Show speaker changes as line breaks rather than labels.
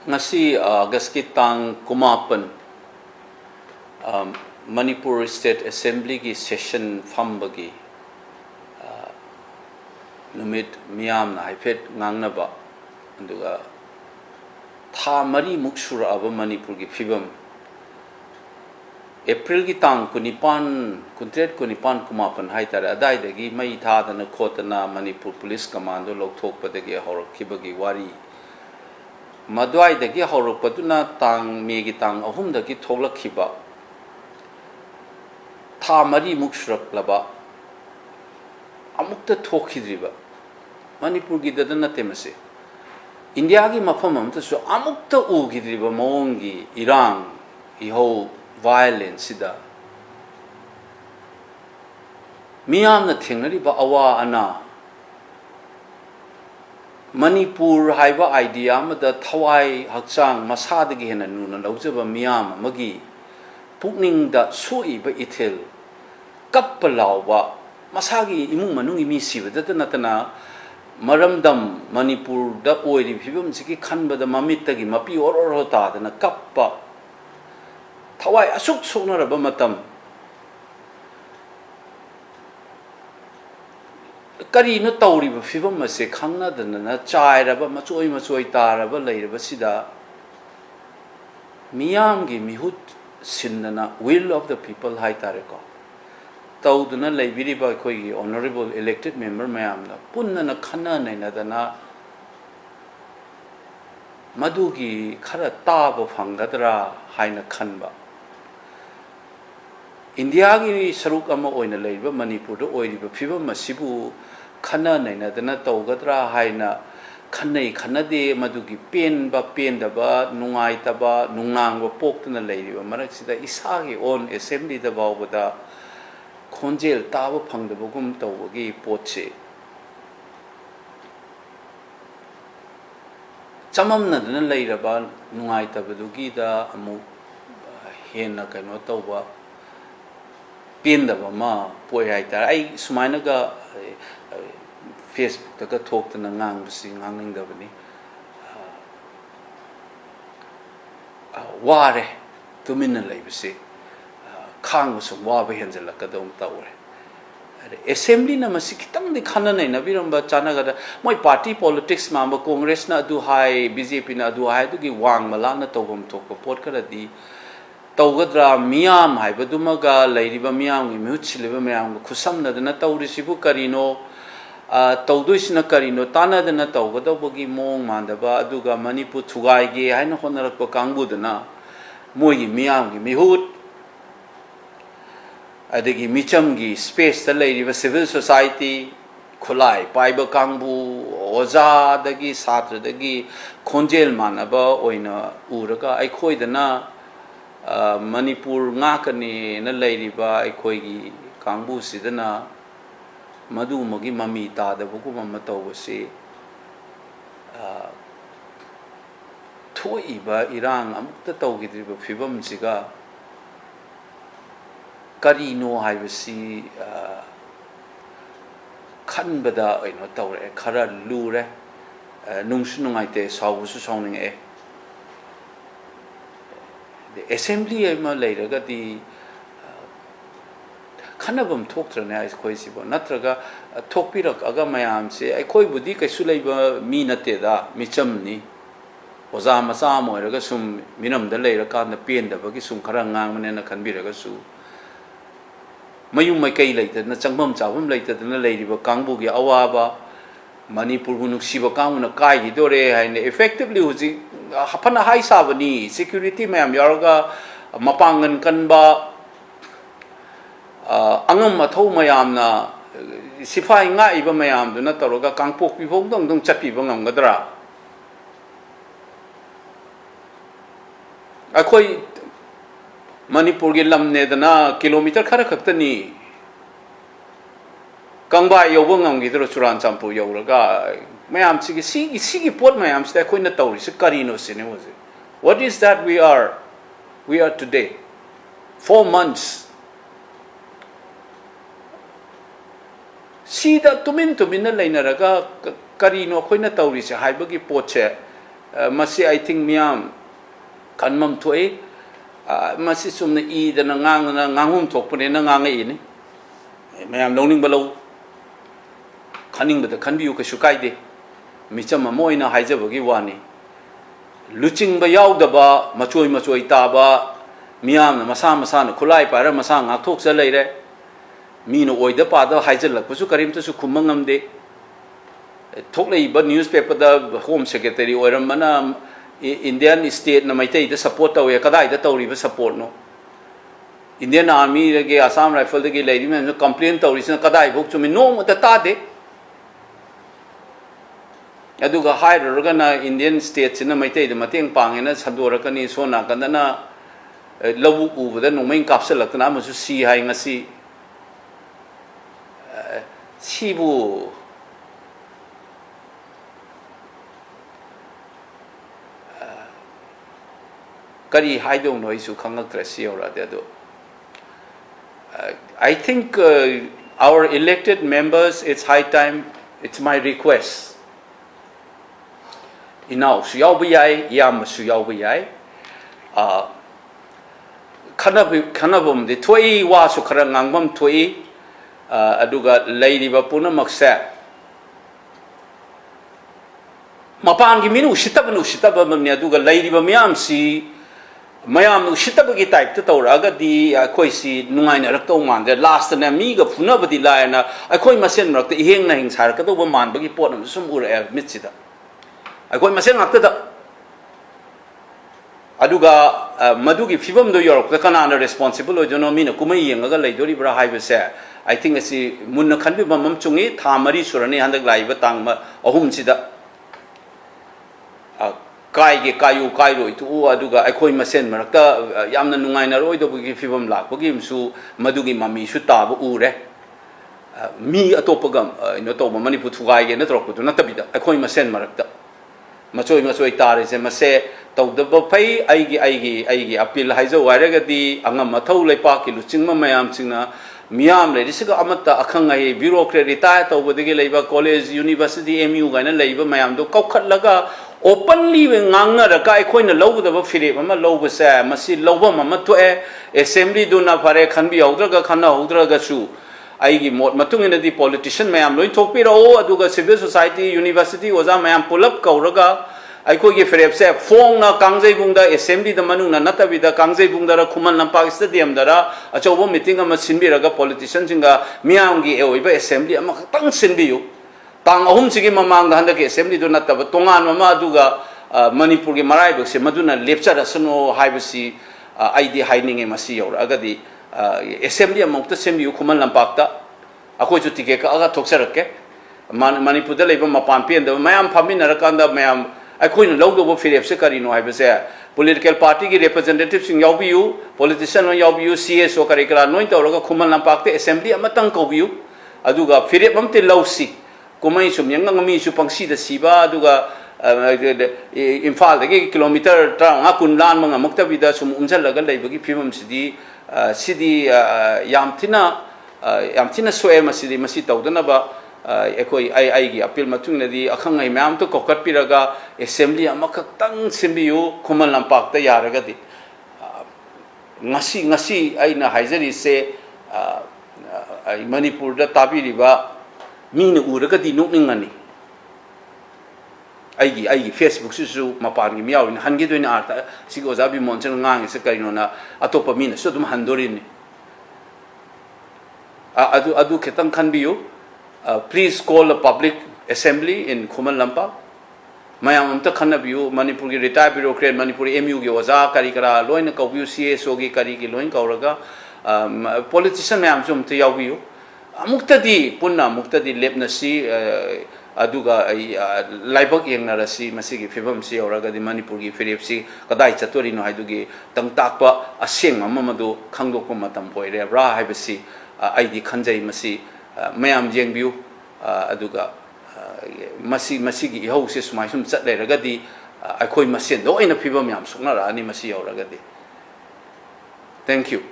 Ngasi Agasti tang kumapan Manipur State Assembly ki session fambagi numit miyam na haifet ngangnaba anduga tha mari muksura aba Manipur ki fibam April ki tang kunipan kuntret kunipan kumapan haitara adai dagi mai tha dana khotana Manipur Police Commando lokthok padagi horakibagi wari Madwai dagi horakpaduna tang megi tang ahum dagi thoglakhiba tha mari muksurak laba amukta thokhidriba Manipur gi dadana temase India gi mafam amta su amukta ugidriba maongi irang iho violence sida miyamna thengnariba awa ana Manipur haiba idea amada thawai hakchang masadagi hena nuna laujaba miyam amagi pukningda soiba ithel kappa lawba masagi imung manung imi sibada natana maramdam Manipur da oiri phibam siki khanbada mamittagi mapi ororo ta dana kappa thawai asuk sonaraba matam kari no tawriba phibam ase khangna dana na chairaba machoi taraba leiraba sida miyam gi mihut Sindana will of the people hai tareko tawduna leiriba khoi honorable elected member mayamna punna khana naina dana madugi khara taba phanggadra haina khanba India gi saruk ama oina leiriba Manipur do oiriba phibam masibu khana naina dana tawgadra haina khanai khanade madugi penba pendaba nungaitaba nungangba poktuna leiriba maraksida isagi on assembly da bawbada khonjel taba phangdabagum tawbagi potse chamamna dana leiraba nungaitabdugi da amu hena kaino tawba pendaba ma poi haita ai sumaina ga Facebook daga talk to ngang bisi ngangning da bani ware tuminna lai bisi khang so wa ba henjala ka dom tawre assembly na masi kitang di khana nei na biramba chana ga moi party politics ma ba congress na du hai BJP na du hai du gi wang mala na tawbam thok pot kara di tawgadra miyam hai baduma ga leiriba miyam gi muchiliba miyam khusam na na tawri sibu karino tawduisna karino tanadana tawgadawbagi mong mandaba aduga Manipur thugaige haina honarakpa kangbudana moigi miyamgi mihut adagi michamgi space ta leiriba civil society khulai paiba kangbu oja dagi satra dagi khonjel manaba oina uraga aikhoidana Manipur ngakani na leiriba aikhoigi kangbu sidana madu magi mami ta da buku mamma tawse thoiba irang amukta tawgidriba phibam siga karino haibasi khanbada oino tawre khara lure nungsu nungaite sawbusu sawning the assembly ma leiraga di khanabam thoktrane ai khoi sibo natraga thokpirak aga mayam se ai khoi budi kaisu leiba mi nate da micham ni oza macha moiraga sum minam da leira kan da pen da bagi sum khara ngang mane na khanbiraga su mayum mai kai leita na changbam chabam leita na leiriba kangbu gi awaba Manipur gunuk siba kanguna kai gi dore haine effectively huji hapana hai sabani security mayam yaoraga mapangan kanba angam mathau mayamna sifai nga iba mayam duna toroga Kangpok-pi Fongdorakli chatpa ngamgadra akoi Manipur gi lamne dana kilometer khara khaktani kangba yoba ngamgidro churan champu yauraga mayam sigi pot mayam sta khoina tawri se karino sine hoje what is that we are today 4 months Sida tumin na lainaraga karino khoina tawri se haibagi potche masi I think miam kanmam thoi masi sumna I da na ngangum thokpane na ngangai ni mayam loning balo khaning bada khanbiu ka sukai de micham moina haijabagi wani Luchingba yaudaba machoi taba miam na masa na khulai para masa ngak thok sa leire mino oida pada haijalak pasu karimta su khumangam de thok leiba newspaper da home secretary oiram mana Indian state na Meitei da support tawe kadai da tawri ba support no Indian army ge Assam rifle de ge leiri me complaint tawri sina kadai bok chumi no mo ta de aduga haider na Indian state sina Meitei da mateng pangena sadora kani sona kandana lawu u da no main capsule lakna ma su si hai ngasi sibu kari haidong no isu khangak trasi ora de do I think our elected members it's high time it's my request inau su yaw biyai yam su yaw biyai khanabum de thoi wa su khara ngangbam thoi aduga leiriba puna maksa mapan gi minu usitaba ne aduga leiriba myam si mayam nu shitabagi type to tawraga di akoi si nungaina rakto mande last na mi ga phunabadi laina akoi masen rakta iheng na hing sar ka do man bagi pot nam sum ura mitsida akoi masen rakta da aduga madugi fibam do york ka kana responsible ojono mi na kumai yenga ga leidori bra haiba se I think asi munna khanbi mamam chungi thamari surani handak laiba tangma ahum sida kai ge kayu kairo itu aduga akoi masen marakta yamna nungaina roi do bugi fibam lak bugi msu madugi mami su tabu ure mi atopagam ino to mani puthugai ge na trok tu na tabida akoi masen marakta machoi tare se mase tawdaba pai aigi appeal haizo wairaga di angam mathau leipa ki Luchingma mayam singna miam le risiga amata akhangai bureaucrat retire tawbadagi leiba college university MU gaina leiba mayam do kaukhatlaga openly nganga ra kai khoina lobudaba fire ama lobasa masi loba mama to assembly do na pare khanbi haudraga khana haudraga su aigi mot matungina di politician mayam loi thokpi ro aduga civil society university oza mayam pull up kauraga aiko ge fire se phong na kangjai bungda assembly da manung na natabi da kangjai bungda ra khuman lampak stadium dara achobo meeting ama sinbiraga politician jinga miam gi oiba assembly ama tang sinbiyu tang ahum sigi mamang da handake assembly do nataba tongan mama aduga Manipur gi marai bok se maduna lepchara sano haibasi ID hiding masi yaura agadi assembly amongta sembiu khuman lampak ta akoi chu tike ka aga thoksarake Manipur da leiba mapan pen da mayam phamina rakanda mayam akoi no logdo bo firep se karino haibase political party ki representative sing yaubiu politician no yaubiu CSO karikara noin tawraga khuman lampak te assembly amatang kobiu aduga firep amte lausi kumai sum yang ngami su pangsi da siba aduga imphal dagi kilometer tra kun lan manga muktabida sum umjalaga leibagi phimam sidi yamtina soe masi tawdana ba ekoi ai gi appeal matung di akhangai mam to kokat piraga assembly amakhtang simbiu khuman lampak ta yaraga di ngasi aina haijari se Manipur da tabiriba mina uraga di nokningani aigi Facebook su mapan gi miaw ni hangi do ni arta sigo zabi monchen ngang se kaino na atopa mina so dum handorin adu ketang khanbiu please call a public assembly in Khuman Lampak mayam amta khanabiu Manipur gi retired bureaucrat Manipur MU gi oza karikara loina kaubiu CSO gi kari gi loin kauraga politician mayam sum te yaubiu muktadi punna muktadi lepnasi aduga laibak yengnarasi masigi fibam si yauraga di Manipur gi firepsi kadai chatori no haidugi tangtakpa aseng amamadu khangdokpa matam poire ra haibasi aidi khanjai masi mayam jengbiu aduga masigi ihau se sumai sum chat leiraga di akhoi masen do ina fibam yam sungna ra ani masi yauraga di thank you